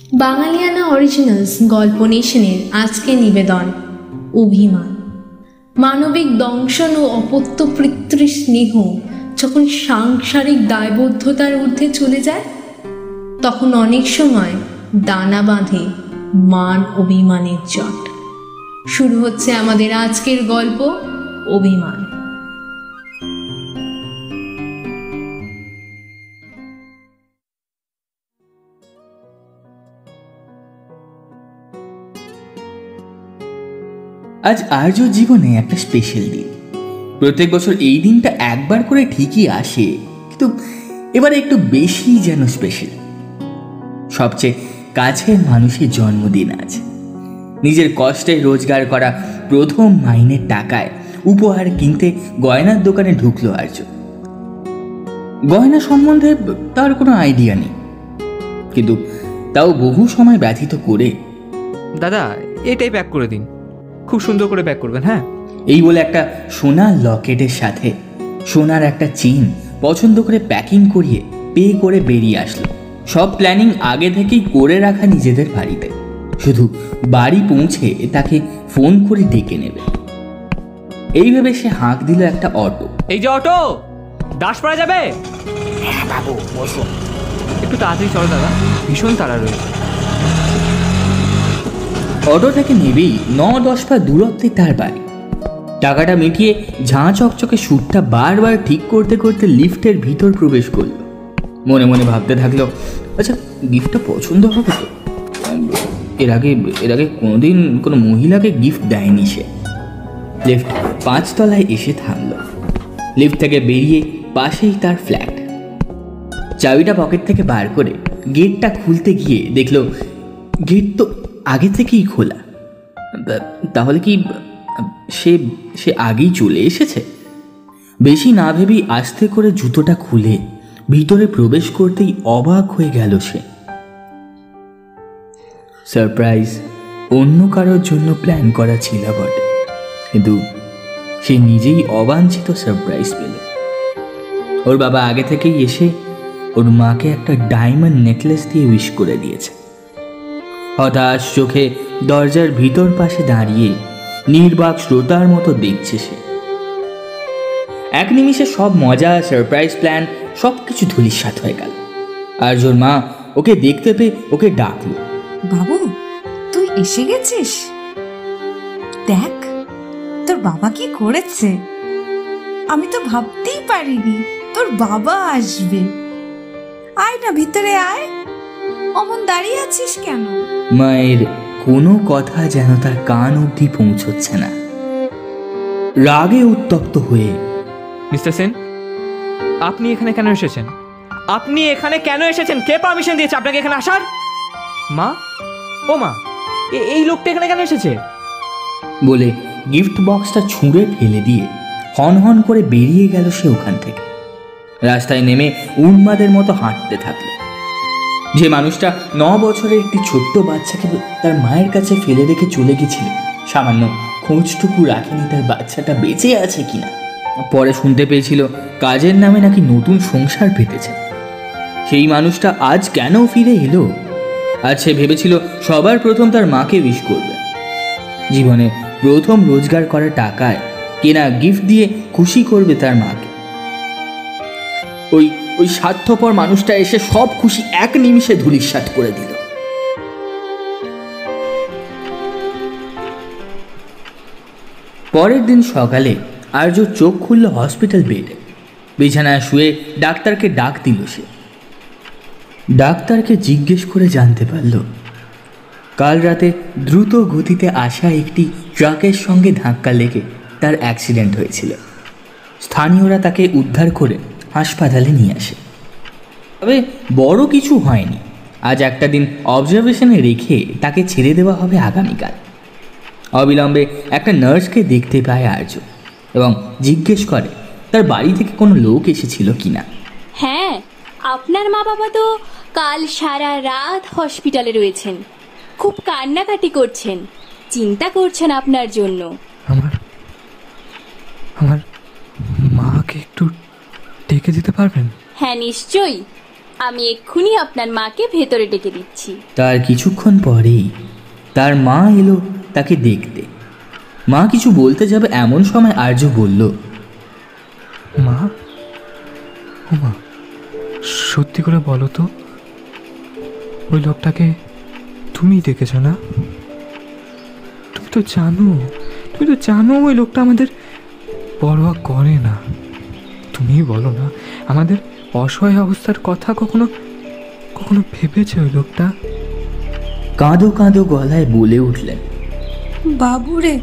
বাঙালিয়ানা originals গল্প নেশনের আজকে নিবেদন অভিমান। মানবিক দংশন ও অপত্য পিতৃস্নেহ যখন সাংসারিক দায়বদ্ধতার ঊর্ধ্বে চলে যায়, তখন অনেক সময় দানা বাঁধে মান অভিমানের জট। শুরু হচ্ছে আমাদের আজকের গল্প অভিমান। আজ আর্য জীবনে একটা স্পেশাল দিন। প্রত্যেক বছর এই দিনটা একবার করে ঠিকই আসে, কিন্তু এবারে একটু বেশি যেন স্পেশাল। সবচেয়ে কাছের মানুষের জন্মদিন আজ। নিজের কষ্টে রোজগার করা প্রথম মাইনের টাকায় উপহার কিনতে গয়নার দোকানে ঢুকলো আর্য। গয়না সম্বন্ধে তার কোনো আইডিয়া নেই, কিন্তু তাও বহু সময় ব্যথিত করে, দাদা এটাই প্যাক করে দিন, খুব সুন্দর করে প্যাক করবেন। হ্যাঁ, এই বলে একটা সোনার লকেটের সাথে সোনার একটা চেইন পছন্দ করে প্যাকিং করিয়ে পে করে বেরিয়ে আসলো। সব প্ল্যানিং আগে থেকেই করে রাখা নিজেদের বাড়িতে, শুধু বাড়ি পৌঁছে তাকে ফোন করে ডেকে নেবে। এইভাবে সে হাঁক দিল একটা অটো। এই যে অটো, দাসপাড়া যাবে? হ্যাঁ বাবু, বসুন। একটু তাড়াতাড়ি চলো দাদা, ভীষণ তাড়া রয়েছে। অটো থেকে নেবেই 9-10 পা দূরত্বে তার বাড়ি। টাকাটা মিটিয়ে ঝাঁ চকচকে সুটটা বারবার ঠিক করতে করতে লিফটের ভিতর প্রবেশ করলো। মনে মনে ভাবতে থাকলো, আচ্ছা গিফটটা পছন্দ হবে তো? এর আগে কোনোদিন কোনো মহিলাকে গিফট দেয়নি সে। লিফট 5 তলায় এসে থামলো। লিফট থেকে বেরিয়ে পাশেই তার ফ্ল্যাট। চাবিটা পকেট থেকে বার করে গেটটা খুলতে গিয়ে দেখলো গেট তো আগে থেকেই খোলা। তাহলে কি সে আগেই চলে এসেছে? বেশি না ভেবেই আস্তে করে জুতোটা খুলে ভিতরে প্রবেশ করতেই অবাক হয়ে গেল সে। সারপ্রাইজ অন্য কারোর জন্য প্ল্যান করা ছিল বটে, কিন্তু সে নিজেই অবাঞ্ছিত সারপ্রাইজ পেল। ওর বাবা আগে থেকেই এসে ওর মাকে একটা ডায়মন্ড নেকলেস দিয়ে উইশ করে দিয়েছে। হতাশ চোখে দরজার ভিতর পাশে দাঁড়িয়ে নির্বাক শ্রোতার মতো দেখছে সে। এক নিমিষে সব মজা, সারপ্রাইজ প্ল্যান সবকিছু ধূলিসাৎ হয়ে গেল। আর্যর মা ওকে দেখতে পেয়ে ওকে ডাকলো, বাবু তুই এসে গেছিস? দেখ তোর বাবা কি করেছে। আমি তো ভাবতেই পারিনি তোর বাবা আসবে। আয় না ভিতরে আয়, অমন দাঁড়িয়ে আছিস কেন? মায়ের কোনো কথা যেন তার কান অবধি পৌঁছচ্ছে না। রাগে উত্তপ্ত হয়ে, মিস্টার সেন, আপনি এখানে কেন এসেছেন? আপনি এখানে কেন এসেছেন? কে পারমিশন দিয়েছে আপনাকে এখানে আসার? মা, ও মা, এই লোকটা এখানে কেন এসেছে? বলে গিফট বক্সটা ছুঁড়ে ফেলে দিয়ে হন হন করে বেরিয়ে গেল সে ওখান থেকে। রাস্তায় নেমে উন্মাদের মতো হাঁটতে থাকলো। যে মানুষটা 9 বছরের একটি ছোট্ট বাচ্চাকে তার মায়ের কাছে ফেলে রেখে চলে গেছিল, সামান্য খোঁজটুকু রাখেনি তার বাচ্চাটা বেঁচে আছে কিনা। পরে শুনতে পেয়েছিল কাজের নামে নাকি নতুন সংসার পেতেছে। সেই মানুষটা আজ কেন ফিরে এলো? আজ সে ভেবেছিল সবার প্রথম তার মাকে উইশ করবে। জীবনে প্রথম রোজগার করা টাকায় কেনা গিফট দিয়ে খুশি করবে তার মাকে। ওই স্বার্থপর মানুষটা এসে সব খুশি এক নিমিষে ধূলিসাৎ করে দিল। পরের দিন সকালে আর্য চোখ খুলল হসপিটাল বেডে। বিছানায় শুয়ে ডাক্তারকে ডাক দিল সে। ডাক্তারকে জিজ্ঞেস করে জানতে পারল কাল রাতে দ্রুত গতিতে আসা একটি ট্রাকের সঙ্গে ধাক্কা লেগে তার অ্যাক্সিডেন্ট হয়েছিল। স্থানীয়রা তাকে উদ্ধার করে হাসপাতালে নিয়ে আসে। তবে বড় কিছু হয়নি। আজ একটা দিন অবজারভেশনে রেখে তাকে ছেড়ে দেওয়া হবে আগামীকাল। অবিলম্বে একটা নার্সকে দেখতে পায় আর্য এবং জিজ্ঞেস করে তার বাড়ি থেকে কোনো লোক এসেছিল কিনা। হ্যাঁ, আপনার মা বাবা তো কাল সারা রাত হসপিটালে রয়েছেন, খুব কান্নাকাটি করছেন, চিন্তা করছেন আপনার জন্য। আমার মাকে একটু ডেকে দিতে পারবেন? হ্যাঁ নিশ্চয়ই, আমি এক্ষুনি আপনার মাকে ভেতরে ডেকে দিচ্ছি। তার কিছুক্ষণ পরেই তার মা এলো তাকে দেখতে। মা কিছু বলতে যাবে এমন সময় আর্য বলল, মা, ও মা, সত্যি করে বলো তো, ওই লোকটাকে তুমি দেখেছ না? তুমি তো জানো ওই লোকটা আমাদের পরোয়া করে না। তুমি বলো না, আমাদের অসহায় অবস্থার কথা কখনো কখনো ভেবেছে ওই লোকটা? কাঁদো কাঁদো গলায় বলে উঠলেন, বাবুরে,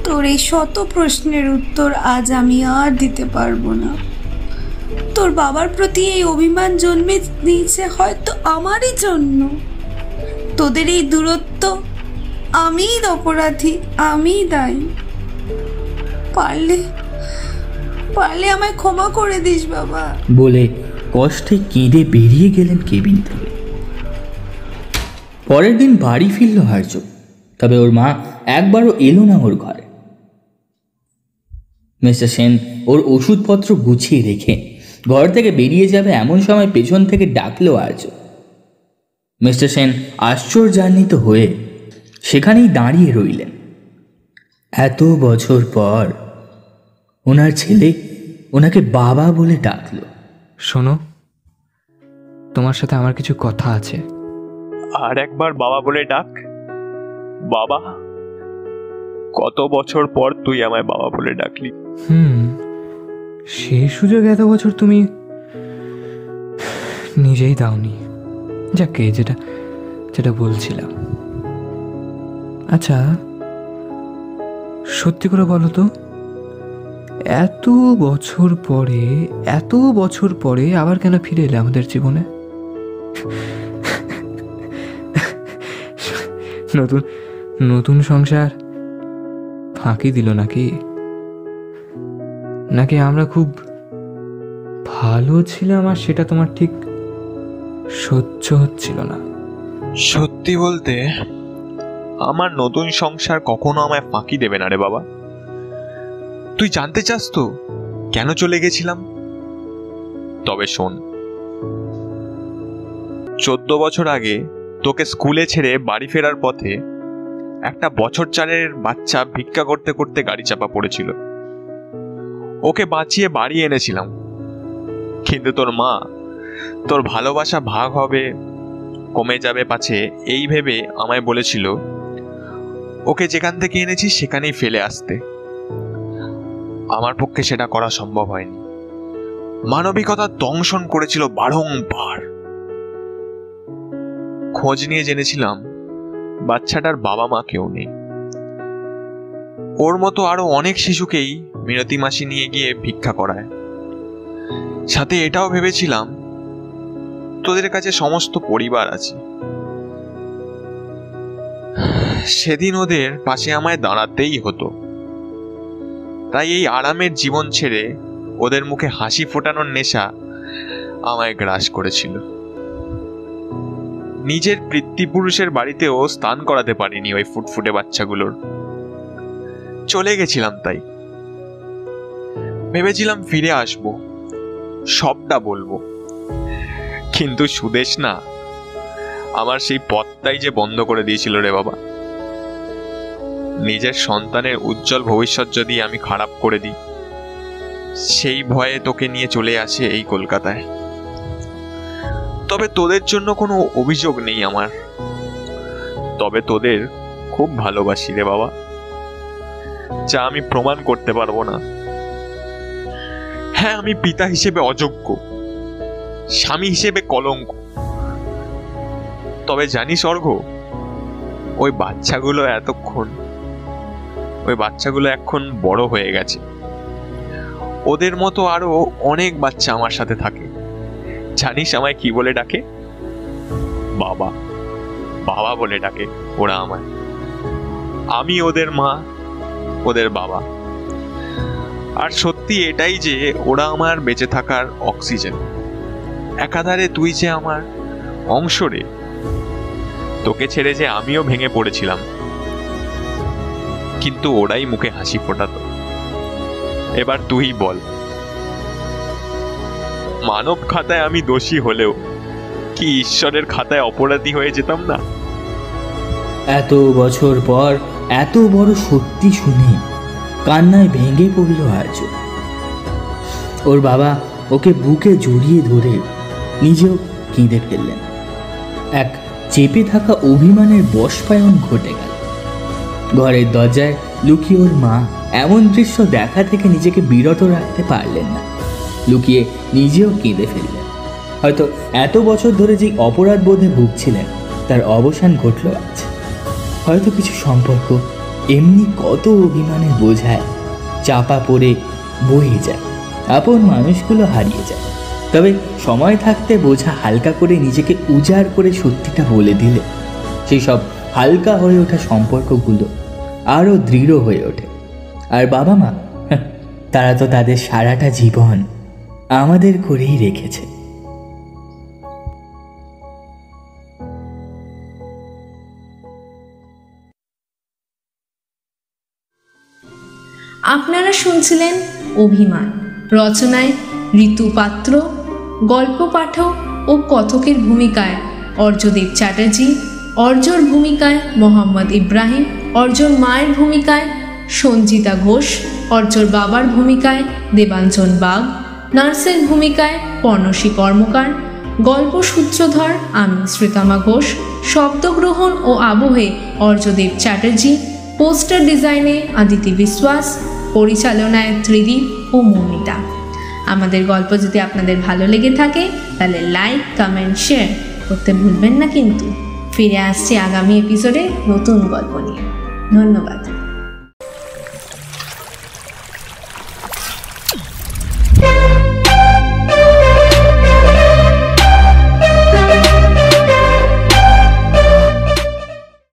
তোর এই শত প্রশ্নের উত্তর আজ আমি আর দিতে পারবো না। তোর বাবার প্রতি এই অভিমান জন্মে নিয়েছে হয়তো আমারই জন্য। তোদের এই দূরত্ব আমিই অপরাধী, আমিই দায়ী। পারলে আমায় ক্ষমা করে দিস বাবা। বলে কষ্টে কেঁদে বেরিয়ে গেলেন কেবিন থেকে। পরের দিন বাড়ি ফিরল আর্য, তবে ওর মা একবারও এলো না ওর ঘরে। মিস্টার সেন ওর ওষুধপত্র গুছিয়ে রেখে ঘর থেকে বেরিয়ে যাবে এমন সময় পেছন থেকে ডাকলো আর্য। মিস্টার সেন আশ্চর্যান্বিত হয়ে সেখানেই দাঁড়িয়ে রইলেন। এত বছর পর ওনার ছেলে ওনাকে বাবা বলে ডাকলো। শোনো, তোমার সাথে আমার কিছু কথা আছে। আর একবার বাবা বলে ডাক। বাবা, কত বছর পর তুই আমায় বাবা বলে ডাকলি। সেই সুযোগ এত বছর তুমি নিজেই দাওনি। যাকে যেটা বলছিলাম, আচ্ছা সত্যি করে বলো তো, এত বছর পরে আবার কেন ফিরে এলে আমাদের জীবনে? নতুন সংসার ফাঁকি দিল নাকি আমরা খুব ভালো ছিলাম আর সেটা তোমার ঠিক সহ্য হচ্ছিল না? সত্যি বলতে, আমার নতুন সংসার কখনো আমায় ফাঁকি দেবে না রে বাবা। তুই জানতে চাস তো কেন চলে গেছিলাম? তবে শোন, 14 বছর আগে তোকে স্কুলে ছেড়ে বাড়ি ফেরার পথে একটা বছর 4-এর বাচ্চা ভিক্ষা করতে করতে গাড়ি চাপা পড়েছিল। ওকে বাঁচিয়ে বাড়ি এনেছিলাম, কিন্তু তোর মা তোর ভালোবাসা ভাগ হবে, কমে যাবে পাছে এই ভেবে আমায় বলেছিল ওকে যেখান থেকে এনেছি সেখানেই ফেলে আসতে। আমার পক্ষে সেটা করা সম্ভব হয়নি। মানবিকতা দংশন করেছিল বারংবার। খোঁজ নিয়ে জেনেছিলাম বাচ্চাটার বাবা মা কেউ নেই। ওর মতো আরো অনেক শিশুকেই মিনতি মাসি নিয়ে গিয়ে ভিক্ষা করায়। সাথে এটাও ভেবেছিলাম তোদের কাছে সমস্ত পরিবার আছে, সেদিন ওদের পাশে আমায় দাঁড়াতেই হতো। তাই এই আরামের জীবন ছেড়ে ওদের মুখে হাসি ফোটানোর নেশা আমায় গ্রাস করেছিল। নিজের পিতৃপুরুষের বাড়িতেও স্নান করাতে পারিনি ওই ফুটফুটে বাচ্চাগুলোর। চলে গেছিলাম, তাই ভেবেছিলাম ফিরে আসবো, সবটা বলবো, কিন্তু সুদেশ না আমার সেই পথটাই যে বন্ধ করে দিয়েছিল রে বাবা। নিজের সন্তানের উজ্জ্বল ভবিষ্যৎ যদি আমি খারাপ করে দিই, সেই ভয়ে তোকে নিয়ে চলে আসে এই কলকাতায়। তবে তোদের জন্য কোনো অভিযোগ নেই আমার, তবে তোদের খুব ভালোবাসি রে বাবা, যা আমি প্রমাণ করতে পারবো না। হ্যাঁ, আমি পিতা হিসেবে অযোগ্য, স্বামী হিসেবে কলঙ্ক, তবে জানিস অর্ঘ, ওই বাচ্চাগুলো এখন বড় হয়ে গেছে। ওদের মতো আরো অনেক বাচ্চা আমার সাথে থাকে। জানিস আমায় কি বলে ডাকে? বাবা, বাবা বলে ডাকে ওরা আমায়। আমি ওদের মা, ওদের বাবা। আর সত্যি এটাই যে ওরা আমার বেঁচে থাকার অক্সিজেন। একাধারে তুই যে আমার অংশ রে। তোকে ছেড়ে যে আমিও ভেঙে পড়েছিলাম, কিন্তু ওরাই মুখে হাসি ফোটাতো। এবার তুই বল, মানব খাতায় আমি দোষী হলেও কি ঈশ্বরের খাতায় অপরাধী হয়ে যেতাম না? এত বছর পর এত বড় সত্যি শুনে কান্নায় ভেঙে পড়ল আর্য। ওর বাবা ওকে বুকে জড়িয়ে ধরে নিজেও কেঁদে ফেললেন। এক চেপে থাকা অভিমানের বশপায়ন ঘটে গেল। ঘরের দরজায় লুকিয়ে ওর মা এমন দৃশ্য দেখা থেকে নিজেকে বিরত রাখতে পারলেন না, লুকিয়ে নিজেও কেঁদে ফেললেন। হয়তো এত বছর ধরে যে অপরাধ বোধে ভুগছিলেন তার অবসান ঘটল আজ। হয়তো কিছু সম্পর্ক এমনি কত অভিমানের বোঝায় চাপা পড়ে বয়ে যায়, আপন মানুষগুলো হারিয়ে যায়। তবে সময় থাকতে বোঝা হালকা করে নিজেকে উজাড় করে সত্যিটা বলে দিলে সেই সব হালকা হয়ে ওঠা সম্পর্কগুলো আরও দৃঢ় হয়ে ওঠে। আর বাবা মা, তারা তো তাদের সারাটা জীবন আমাদের করেই রেখেছে। আপনারা শুনছিলেন অভিমান, রচনায় ঋতু পাত্র, গল্প পাঠক ও কথকের ভূমিকায় অর্জদেব চ্যাটার্জি, অর্জর ভূমিকায় মোহাম্মদ ইব্রাহিম, অর্জর মায়ের ভূমিকায় সঞ্জিতা ঘোষ, অর্জর বাবার ভূমিকায় দেবাঞ্জন বাগ, নার্সের ভূমিকায় পর্ণশী কর্মকার, গল্প সূত্রধর আমি শ্রীতমা ঘোষ, শব্দগ্রহণ ও আবহে অর্জদেব চ্যাটার্জি, পোস্টার ডিজাইনে আদিতি বিশ্বাস, পরিচালনায় ত্রিদীপ ও মৌমিতা। আমাদের গল্প যদি আপনাদের ভালো লেগে থাকে তাহলে লাইক, কমেন্ট, শেয়ার করতে ভুলবেন না কিন্তু। ফিরে আসছি আগামী এপিসোডে নতুন গল্প নিয়ে। ধন্যবাদ।